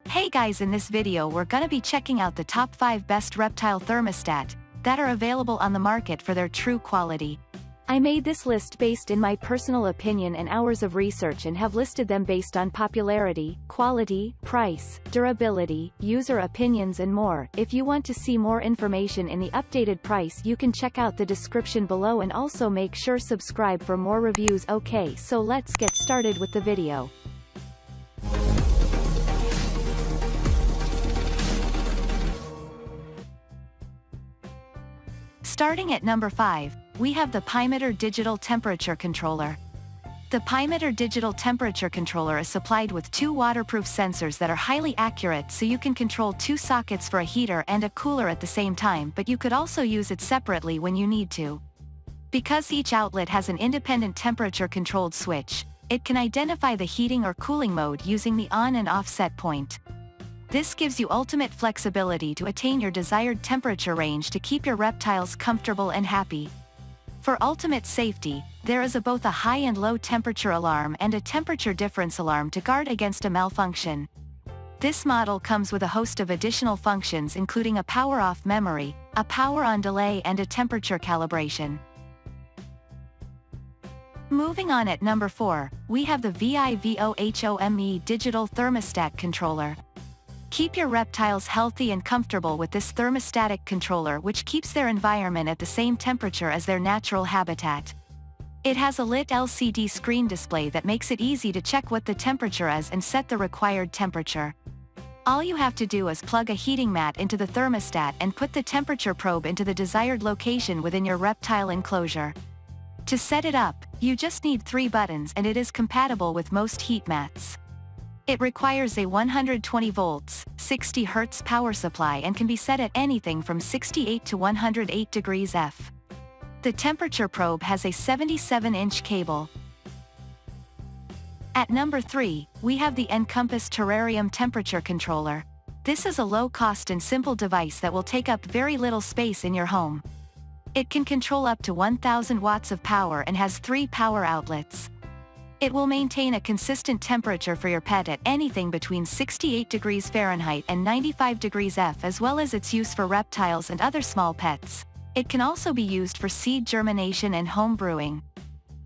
Hey guys, in this video we're gonna be checking out the top 5 best reptile thermostat that are available on the market for their true quality. I made this list based in my personal opinion and hours of research and have listed them based on popularity, quality, price, durability, user opinions and more. If you want to see more information in the updated price, you can check out the description below and also make sure subscribe for more reviews. Okay, so let's get started with the video. Starting at number 5, we have the Pymeter Digital Temperature Controller. The Pymeter Digital Temperature Controller is supplied with 2 waterproof sensors that are highly accurate, so you can control 2 sockets for a heater and a cooler at the same time, but you could also use it separately when you need to. Because each outlet has an independent temperature-controlled switch, it can identify the heating or cooling mode using the on and off set point. This gives you ultimate flexibility to attain your desired temperature range to keep your reptiles comfortable and happy. For ultimate safety, there is both a high and low temperature alarm and a temperature difference alarm to guard against a malfunction. This model comes with a host of additional functions including a power-off memory, a power-on delay and a temperature calibration. Moving on at number 4, we have the VIVOHOME Digital Thermostat Controller. Keep your reptiles healthy and comfortable with this thermostatic controller, which keeps their environment at the same temperature as their natural habitat. It has a lit LCD screen display that makes it easy to check what the temperature is and set the required temperature. All you have to do is plug a heating mat into the thermostat and put the temperature probe into the desired location within your reptile enclosure. To set it up, you just need 3 buttons and it is compatible with most heat mats. It requires a 120 volts, 60 Hz power supply and can be set at anything from 68 to 108 degrees F. The temperature probe has a 77-inch cable. At number 3, we have the Encompass Terrarium Temperature Controller. This is a low-cost and simple device that will take up very little space in your home. It can control up to 1000 watts of power and has 3 power outlets. It will maintain a consistent temperature for your pet at anything between 68 degrees Fahrenheit and 95 degrees F, as well as its use for reptiles and other small pets. It can also be used for seed germination and home brewing.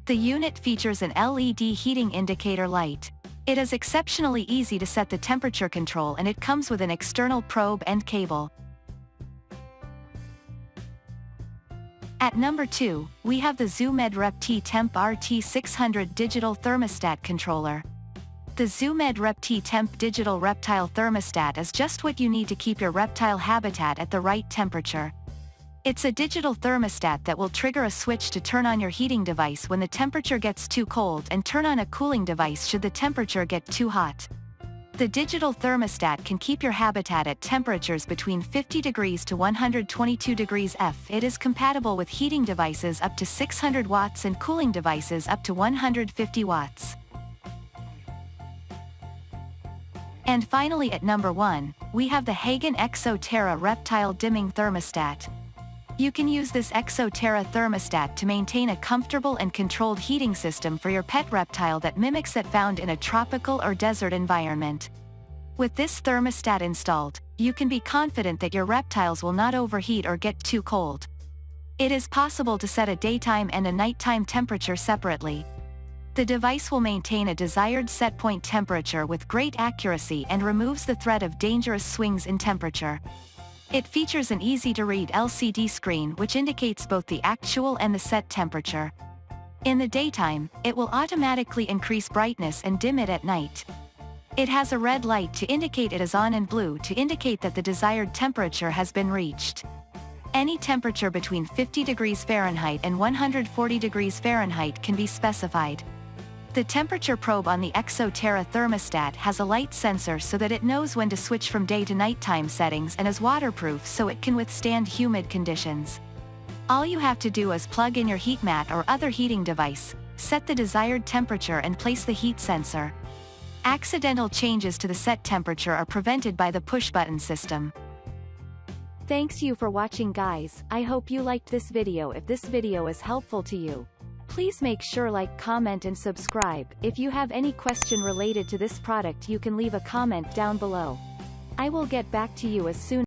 The unit features an LED heating indicator light. It is exceptionally easy to set the temperature control and it comes with an external probe and cable. At number 2, we have the ZooMed ReptiTemp RT600 Digital Thermostat Controller. The ZooMed ReptiTemp Digital Reptile Thermostat is just what you need to keep your reptile habitat at the right temperature. It's a digital thermostat that will trigger a switch to turn on your heating device when the temperature gets too cold and turn on a cooling device should the temperature get too hot. The digital thermostat can keep your habitat at temperatures between 50 degrees to 122 degrees F. It is compatible with heating devices up to 600 watts and cooling devices up to 150 watts. And finally at number 1, we have the Hagen Exo Terra Reptile Dimming Thermostat. You can use this Exo Terra thermostat to maintain a comfortable and controlled heating system for your pet reptile that mimics that found in a tropical or desert environment. With this thermostat installed, you can be confident that your reptiles will not overheat or get too cold. It is possible to set a daytime and a nighttime temperature separately. The device will maintain a desired set point temperature with great accuracy and removes the threat of dangerous swings in temperature. It features an easy-to-read LCD screen which indicates both the actual and the set temperature. In the daytime, it will automatically increase brightness and dim it at night. It has a red light to indicate it is on and blue to indicate that the desired temperature has been reached. Any temperature between 50 degrees Fahrenheit and 140 degrees Fahrenheit can be specified. The temperature probe on the Exo Terra thermostat has a light sensor so that it knows when to switch from day to nighttime settings and is waterproof so it can withstand humid conditions. All you have to do is plug in your heat mat or other heating device, set the desired temperature and place the heat sensor. Accidental changes to the set temperature are prevented by the push-button system. Thanks you for watching guys. I hope you liked this video. If this video is helpful to you, Please make sure like, comment and subscribe. If you have any question related to this product, you can leave a comment down below. I will get back to you as soon